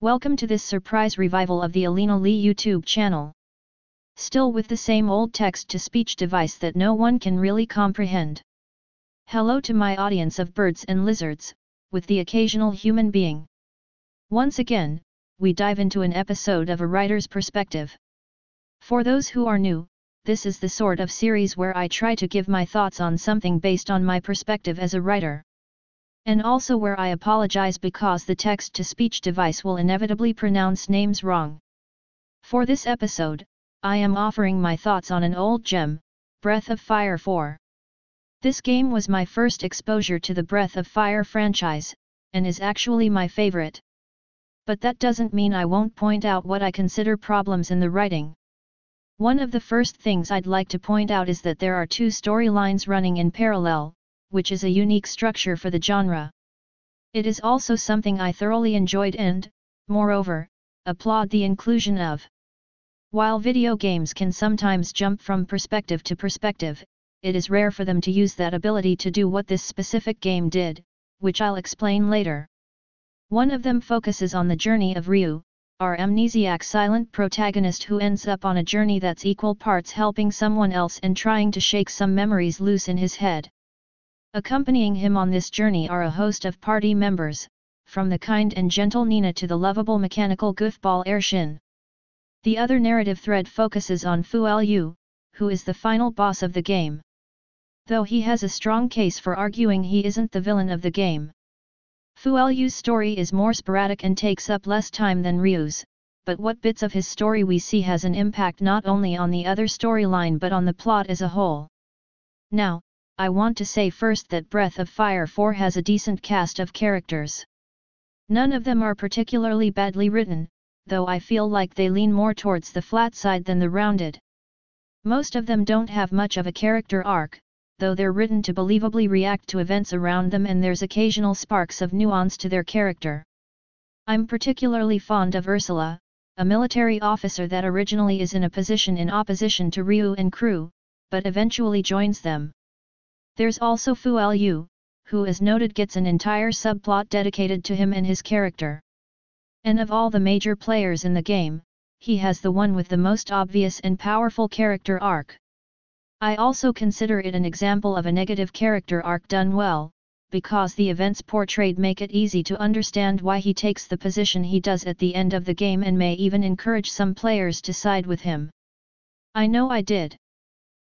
Welcome to this surprise revival of the Alina Lee YouTube channel. Still with the same old text-to-speech device that no one can really comprehend. Hello to my audience of birds and lizards, with the occasional human being. Once again, we dive into an episode of a writer's perspective. For those who are new, this is the sort of series where I try to give my thoughts on something based on my perspective as a writer. And also where I apologize because the text-to-speech device will inevitably pronounce names wrong. For this episode, I am offering my thoughts on an old gem, Breath of Fire 4. This game was my first exposure to the Breath of Fire franchise, and is actually my favorite. But that doesn't mean I won't point out what I consider problems in the writing. One of the first things I'd like to point out is that there are two storylines running in parallel, which is a unique structure for the genre. It is also something I thoroughly enjoyed and, moreover, applaud the inclusion of. While video games can sometimes jump from perspective to perspective, it is rare for them to use that ability to do what this specific game did, which I'll explain later. One of them focuses on the journey of Ryu, our amnesiac silent protagonist who ends up on a journey that's equal parts helping someone else and trying to shake some memories loose in his head. Accompanying him on this journey are a host of party members, from the kind and gentle Nina to the lovable mechanical goofball Shin. The other narrative thread focuses on Fu Lu, who is the final boss of the game. Though he has a strong case for arguing he isn't the villain of the game. Fu Lu's story is more sporadic and takes up less time than Ryu's, but what bits of his story we see has an impact not only on the other storyline but on the plot as a whole. Now, I want to say first that Breath of Fire 4 has a decent cast of characters. None of them are particularly badly written, though I feel like they lean more towards the flat side than the rounded. Most of them don't have much of a character arc, though they're written to believably react to events around them and there's occasional sparks of nuance to their character. I'm particularly fond of Ursula, a military officer that originally is in a position in opposition to Ryu and crew, but eventually joins them. There's also Fu Lu, who as noted gets an entire subplot dedicated to him and his character. And of all the major players in the game, he has the one with the most obvious and powerful character arc. I also consider it an example of a negative character arc done well, because the events portrayed make it easy to understand why he takes the position he does at the end of the game and may even encourage some players to side with him. I know I did.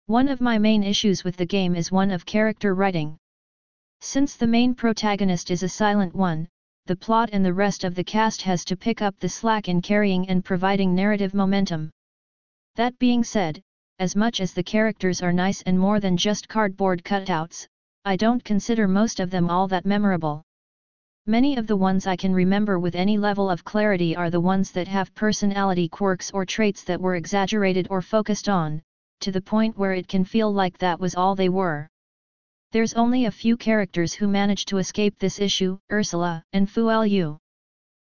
One of my main issues with the game is one of character writing. Since the main protagonist is a silent one, the plot and the rest of the cast has to pick up the slack in carrying and providing narrative momentum. That being said, as much as the characters are nice and more than just cardboard cutouts, I don't consider most of them all that memorable. Many of the ones I can remember with any level of clarity are the ones that have personality quirks or traits that were exaggerated or focused on, to the point where it can feel like that was all they were. There's only a few characters who manage to escape this issue, Ursula and Fu Lu.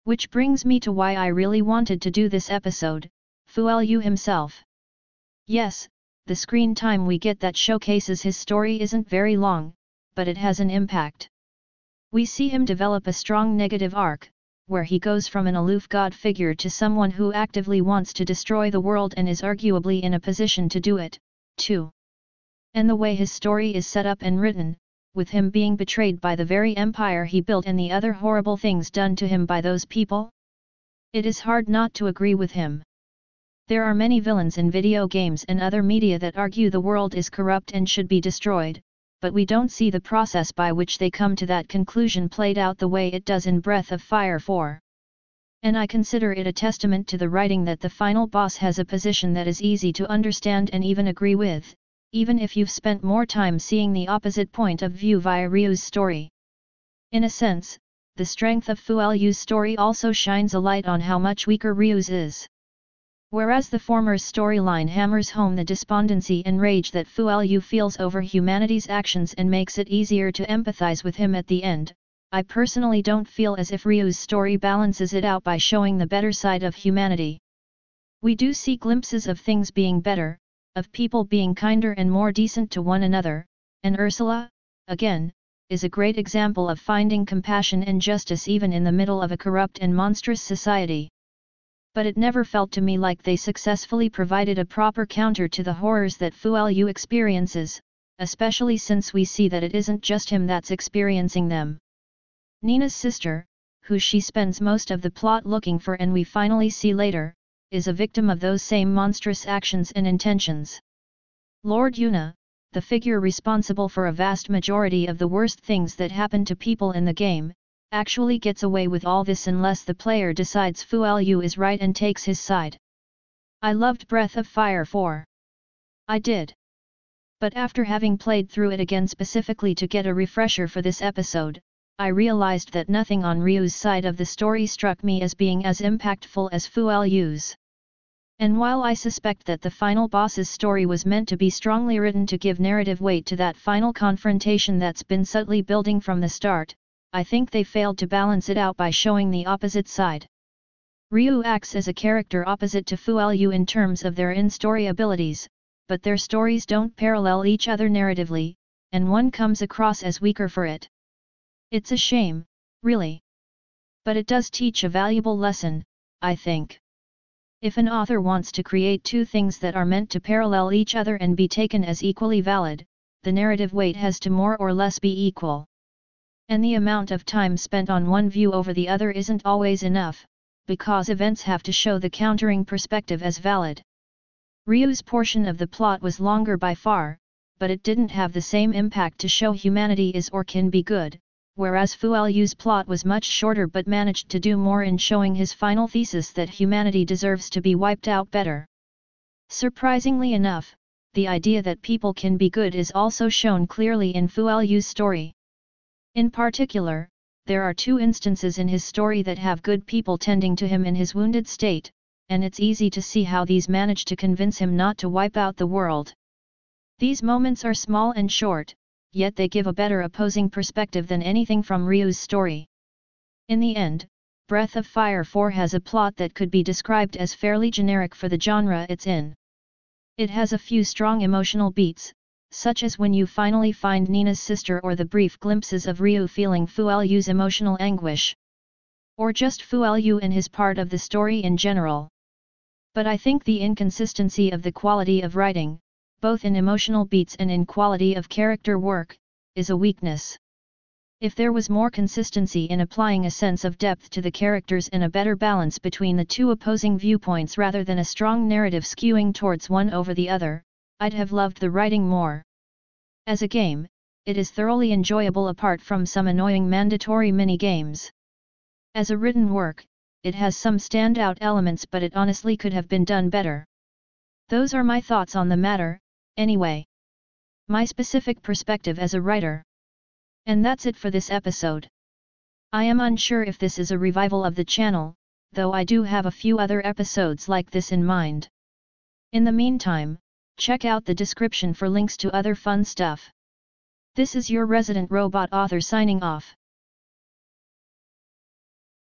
Which brings me to why I really wanted to do this episode, Fu Lu himself. Yes, the screen time we get that showcases his story isn't very long, but it has an impact. We see him develop a strong negative arc, where he goes from an aloof god figure to someone who actively wants to destroy the world and is arguably in a position to do it, too. And the way his story is set up and written, with him being betrayed by the very empire he built and the other horrible things done to him by those people? It is hard not to agree with him. There are many villains in video games and other media that argue the world is corrupt and should be destroyed, but we don't see the process by which they come to that conclusion played out the way it does in Breath of Fire 4. And I consider it a testament to the writing that the final boss has a position that is easy to understand and even agree with, even if you've spent more time seeing the opposite point of view via Ryu's story. In a sense, the strength of Fu Lu's story also shines a light on how much weaker Ryu's is. Whereas the former's storyline hammers home the despondency and rage that Fu Lu feels over humanity's actions and makes it easier to empathize with him at the end, I personally don't feel as if Ryu's story balances it out by showing the better side of humanity. We do see glimpses of things being better, of people being kinder and more decent to one another, and Ursula, again, is a great example of finding compassion and justice even in the middle of a corrupt and monstrous society. But it never felt to me like they successfully provided a proper counter to the horrors that Fu Lu experiences, especially since we see that it isn't just him that's experiencing them. Nina's sister, who she spends most of the plot looking for and we finally see later, is a victim of those same monstrous actions and intentions. Lord Yuna, the figure responsible for a vast majority of the worst things that happen to people in the game, actually gets away with all this unless the player decides Fu Lu is right and takes his side. I loved Breath of Fire 4. I did. But after having played through it again specifically to get a refresher for this episode, I realized that nothing on Ryu's side of the story struck me as being as impactful as Fu Lu's. And while I suspect that the final boss's story was meant to be strongly written to give narrative weight to that final confrontation that's been subtly building from the start, I think they failed to balance it out by showing the opposite side. Ryu acts as a character opposite to Fu Lu in terms of their in-story abilities, but their stories don't parallel each other narratively, and one comes across as weaker for it. It's a shame, really. But it does teach a valuable lesson, I think. If an author wants to create two things that are meant to parallel each other and be taken as equally valid, the narrative weight has to more or less be equal. And the amount of time spent on one view over the other isn't always enough, because events have to show the countering perspective as valid. Ryu's portion of the plot was longer by far, but it didn't have the same impact to show humanity is or can be good, whereas Fu Lu's plot was much shorter but managed to do more in showing his final thesis that humanity deserves to be wiped out better. Surprisingly enough, the idea that people can be good is also shown clearly in Fu Lu's story. In particular, there are two instances in his story that have good people tending to him in his wounded state, and it's easy to see how these manage to convince him not to wipe out the world. These moments are small and short, yet they give a better opposing perspective than anything from Ryu's story. In the end, Breath of Fire 4 has a plot that could be described as fairly generic for the genre it's in. It has a few strong emotional beats, such as when you finally find Nina's sister or the brief glimpses of Ryu feeling Fu Lu's emotional anguish. Or just Fu Lu and his part of the story in general. But I think the inconsistency of the quality of writing, both in emotional beats and in quality of character work, is a weakness. If there was more consistency in applying a sense of depth to the characters and a better balance between the two opposing viewpoints rather than a strong narrative skewing towards one over the other, I'd have loved the writing more. As a game, it is thoroughly enjoyable apart from some annoying mandatory mini-games. As a written work, it has some standout elements but it honestly could have been done better. Those are my thoughts on the matter, anyway. My specific perspective as a writer. And that's it for this episode. I am unsure if this is a revival of the channel, though I do have a few other episodes like this in mind. In the meantime, check out the description for links to other fun stuff. This is your resident robot author signing off.